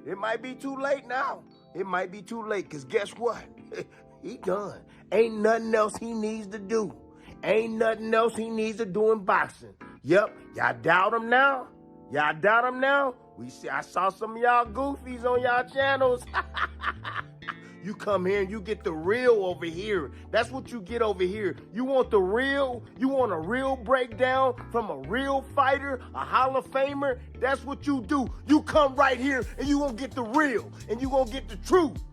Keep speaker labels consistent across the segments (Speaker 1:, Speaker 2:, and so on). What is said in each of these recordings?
Speaker 1: It might be too late now. It might be too late, because guess what? He done. Ain't nothing else he needs to do. Ain't nothing else he needs to do in boxing. Yep, y'all doubt him now? Y'all doubt him now? I saw some of y'all goofies on y'all channels. You come here and you get the real over here. That's what you get over here. You want the real? You want a real breakdown from a real fighter, a Hall of Famer? That's what you do. You come right here and you gonna get the real and you gonna get the truth.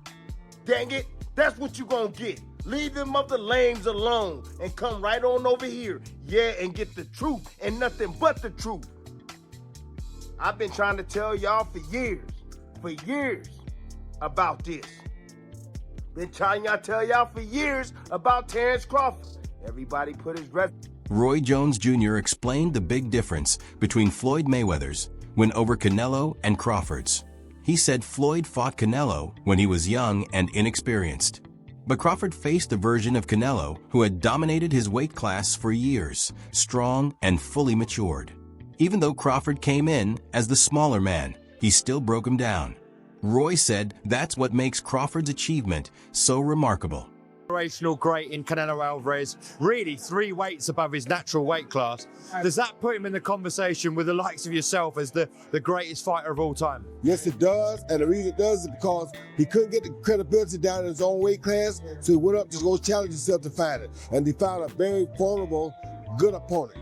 Speaker 1: Dang it, that's what you gonna get. Leave them other lames alone and come right on over here. Yeah, and get the truth and nothing but the truth. I've been trying to tell y'all for years about this. Been trying to tell y'all for years about Terrence Crawford. Everybody put his rep.
Speaker 2: Roy Jones Jr. explained the big difference between Floyd Mayweather's win over Canelo and Crawford's. He said Floyd fought Canelo when he was young and inexperienced. But Crawford faced a version of Canelo who had dominated his weight class for years, strong and fully matured. Even though Crawford came in as the smaller man, he still broke him down. Roy said that's what makes Crawford's achievement so remarkable.
Speaker 3: Generational great in Canelo Alvarez, really 3 weights above his natural weight class. Does that put him in the conversation with the likes of yourself as the greatest fighter of all time?
Speaker 4: Yes, it does, and the reason it does is because he couldn't get the credibility down in his own weight class, so he went up to go challenge himself to fight it, and he found a very formidable, good opponent.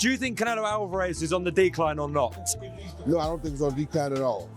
Speaker 3: Do you think Canelo Alvarez is on the decline or not?
Speaker 4: No, I don't think it's on decline at all.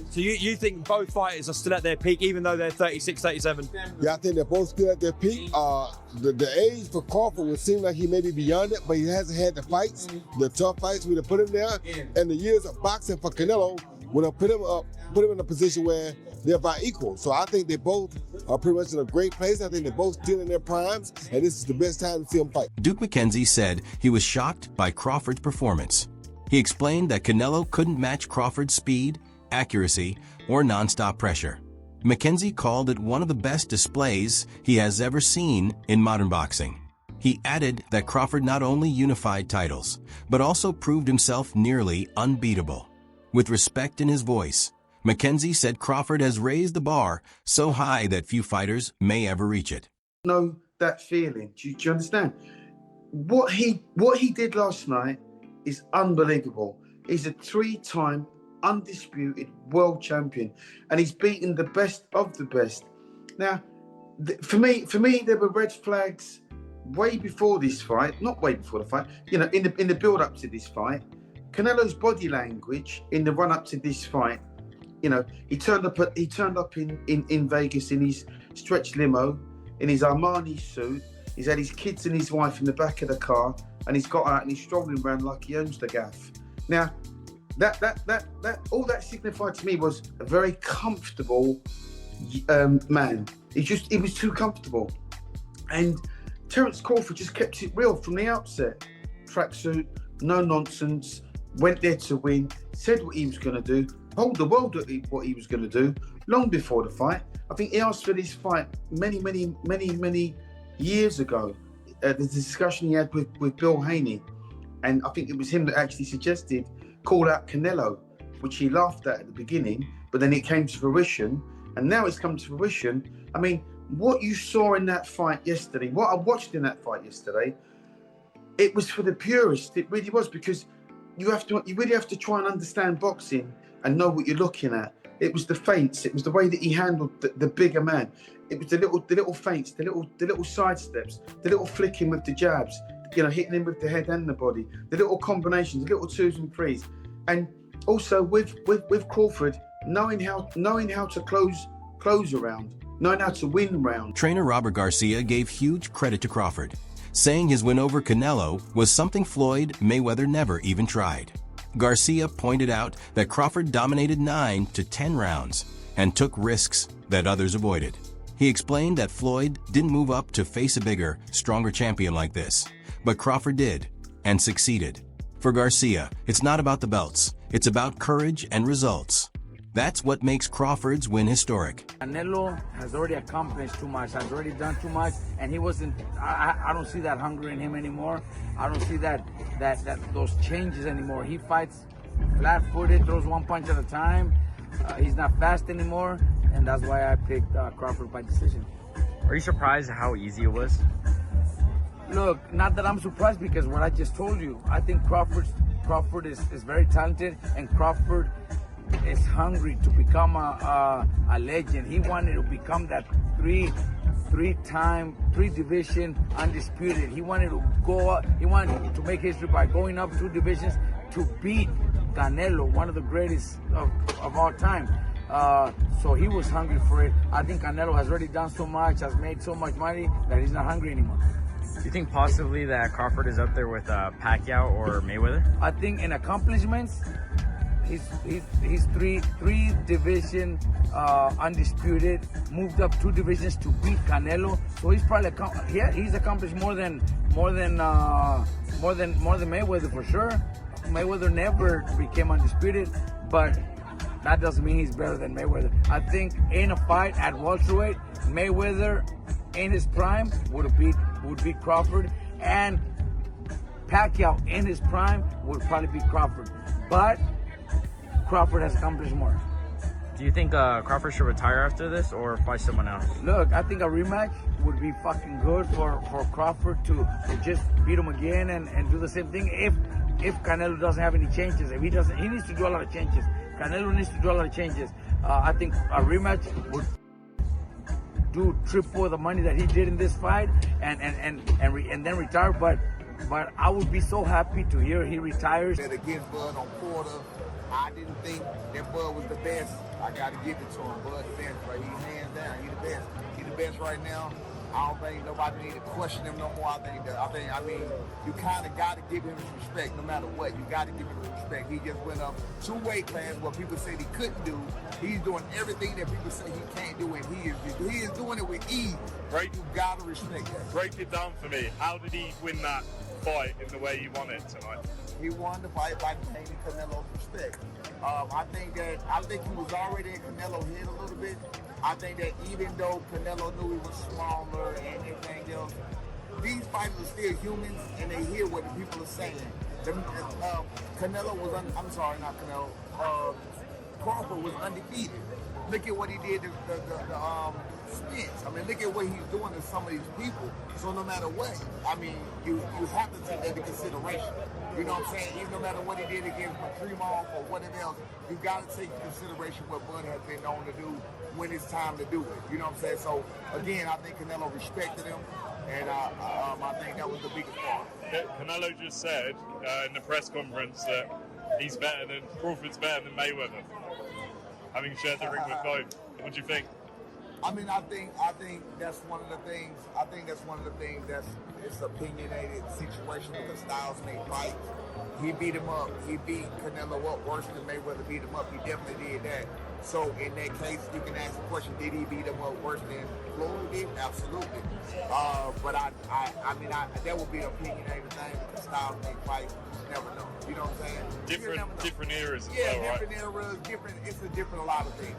Speaker 3: So you think both fighters are still at their peak, even though they're 36, 37?
Speaker 4: Yeah, I think they're both still at their peak. The age for Crawford would seem like he may be beyond it, but he hasn't had the fights, the tough fights we have put him there. And the years of boxing for Canelo would have put him in a position where they're about equal. So I think they both are pretty much in a great place. I think they're both still in their primes, and this is the best time to see them fight.
Speaker 2: Duke McKenzie said he was shocked by Crawford's performance. He explained that Canelo couldn't match Crawford's speed, accuracy, or nonstop pressure. McKenzie called it one of the best displays he has ever seen in modern boxing. He added that Crawford not only unified titles, but also proved himself nearly unbeatable. With respect in his voice, McKenzie said Crawford has raised the bar so high that few fighters may ever reach it.
Speaker 5: Know that feeling. Do you understand? What he did last night is unbelievable. He's a 3-time undisputed world champion, and he's beaten the best of the best. Now, for me, there were red flags way before this fight. Not way before the fight. You know, in the build-up to this fight, Canelo's body language in the run-up to this fight. You know, he turned up in Vegas in his stretch limo, in his Armani suit. He's had his kids and his wife in the back of the car, and he's got out and he's strolling around like he owns the gaff. Now, all that signified to me was a very comfortable man. He was too comfortable. And Terrence Crawford just kept it real from the outset. Tracksuit, no nonsense, went there to win, said what he was going to do, told the world what he was going to do long before the fight. I think he asked for this fight many years ago. The discussion he had with Bill Haney, and I think it was him that actually suggested call out Canelo, which he laughed at the beginning, but then it came to fruition, and now it's come to fruition. I mean, what you saw in that fight yesterday, what I watched in that fight yesterday, it was for the purists. It really was, because you really have to try and understand boxing and know what you're looking at. It was the feints. It was the way that he handled the bigger man. It was the little feints, the little side steps, the little flicking with the jabs, you know, hitting him with the head and the body, the little combinations, the little 2s and 3s, and also with Crawford knowing how to close around, knowing how to win round.
Speaker 2: Trainer Robert Garcia gave huge credit to Crawford, saying his win over Canelo was something Floyd Mayweather never even tried. Garcia pointed out that Crawford dominated 9 to 10 rounds and took risks that others avoided. He explained that Floyd didn't move up to face a bigger, stronger champion like this, but Crawford did, and succeeded. For Garcia, it's not about the belts, it's about courage and results. That's what makes Crawford's win historic.
Speaker 6: Canelo has already accomplished too much, has already done too much, and he wasn't, I don't see that hunger in him anymore. I don't see those changes anymore. He fights flat-footed, throws one punch at a time. He's not fast anymore, and that's why I picked Crawford by decision.
Speaker 7: Are you surprised how easy it was?
Speaker 6: Look, not that I'm surprised, because what I just told you, I think Crawford is very talented, and Crawford is hungry to become a legend. He wanted to become that three division undisputed. He wanted to go up, he wanted to make history by going up 2 divisions to beat Canelo, one of the greatest of all time. So he was hungry for it. I think Canelo has already done so much, has made so much money, that he's not hungry anymore.
Speaker 7: Do you think possibly that Crawford is up there with Pacquiao or Mayweather?
Speaker 6: I think in accomplishments, he's three division undisputed, moved up 2 divisions to beat Canelo. So he's probably he's accomplished more than Mayweather for sure. Mayweather never became undisputed, but that doesn't mean he's better than Mayweather. I think in a fight at welterweight, Mayweather in his prime would beat Crawford, and Pacquiao in his prime would probably beat Crawford. But Crawford has accomplished more.
Speaker 7: Do you think Crawford should retire after this or fight someone else?
Speaker 6: Look, I think a rematch would be fucking good for Crawford to just beat him again and do the same thing if Canelo doesn't have any changes. If he doesn't, he needs to do a lot of changes. Canelo needs to do a lot of changes. I think a rematch would do triple the money that he did in this fight and then retire. But I would be so happy to hear he retires.
Speaker 8: That against Bud on Porter, I didn't think that Bud was the best. I got to give it to him. Bud the best, right? He's hands down. He's the best. He's the best right now. I don't think nobody need to question him no more. I mean, you kind of got to give him his respect no matter what. You got to give him his respect. He just went up 2 weight classes what people said he couldn't do. He's doing everything that people say he can't do, and he is doing it with ease.
Speaker 9: Right.
Speaker 8: You got to respect that.
Speaker 9: Break it down for me. How did he win that fight in the way you want it tonight?
Speaker 8: He won the fight by gaining Canelo's respect. I think he was already in Canelo's head a little bit. I think that even though Canelo knew he was smaller and everything else, these fighters are still humans and they hear what the people are saying. Canelo was, Crawford was undefeated. Look at what he did to the Spence. I mean, look at what he's doing to some of these people. So no matter what, I mean, you have to take that into consideration. You know what I'm saying? Even no matter what he did against Matrimov or whatever else, you got to take into consideration what Bud has been known to do when it's time to do it. You know what I'm saying? So again, I think Canelo respected him, and I think that was the biggest part.
Speaker 9: Canelo just said in the press conference that Crawford's better than Mayweather, having shared the ring with both. What do you think?
Speaker 8: I mean, I think that's one of the things. I think that's one of the things that's it's opinionated situation with the styles they fight. He beat him up. He beat Canelo up worse than Mayweather beat him up. He definitely did that. So in that case, you can ask the question: did he beat him up worse than Floyd did? Absolutely. But I mean, that would be an opinionated thing. The styles they fight, you never know. You know what I'm saying?
Speaker 9: Different eras as
Speaker 8: yeah,
Speaker 9: well,
Speaker 8: different eras, different. It's a different a lot of things.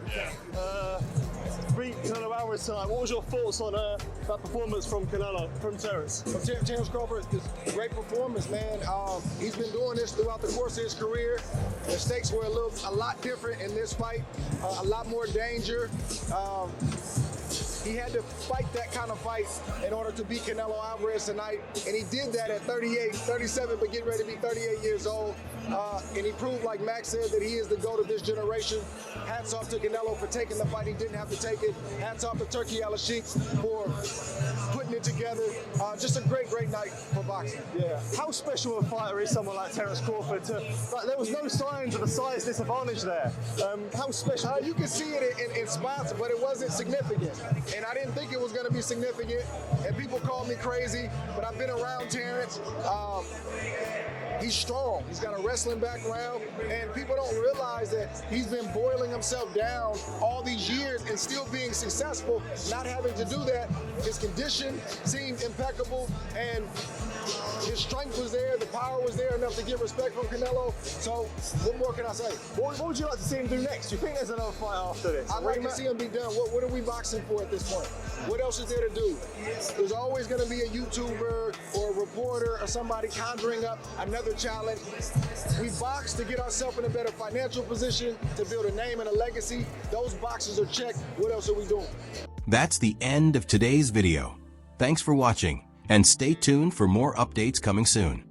Speaker 10: Beat Canelo Alvarez tonight. What was your thoughts on that performance from Terrence?
Speaker 4: Terrence Crawford is a great performance, man. He's been doing this throughout the course of his career. The stakes were a lot different in this fight, a lot more danger. He had to fight that kind of fight in order to beat Canelo Alvarez tonight, and he did that at 37, but getting ready to be 38 years old. And he proved, like Max said, that he is the GOAT of this generation. Hats off to Canelo for taking the fight. He didn't have to take it. Hats off to Turkey Al-Sheikh for putting it together. Just a great night for boxing.
Speaker 10: Yeah. How special a fighter is someone like Terrence Crawford? There was no signs of a size disadvantage there. How special?
Speaker 4: You can see it in spots, but it wasn't significant. And I didn't think it was going to be significant. And people call me crazy, but I've been around Terrence. He's strong. He's got a wrestling background, and people don't realize that he's been boiling himself down all these years and still being successful, not having to do that. His condition seemed impeccable, and His strength was there, the power was there enough to get respect from Canelo. So what more can I say?
Speaker 10: What would you like to see him do next? Do you think there's another fight after this?
Speaker 4: I'd like to see him be done. What are we boxing for at this point? What else is there to do? There's always going to be a YouTuber or a reporter or somebody conjuring up another challenge. We box to get ourselves in a better financial position, to build a name and a legacy. Those boxes are checked. What else are we doing?
Speaker 2: That's the end of today's video. Thanks for watching, and stay tuned for more updates coming soon.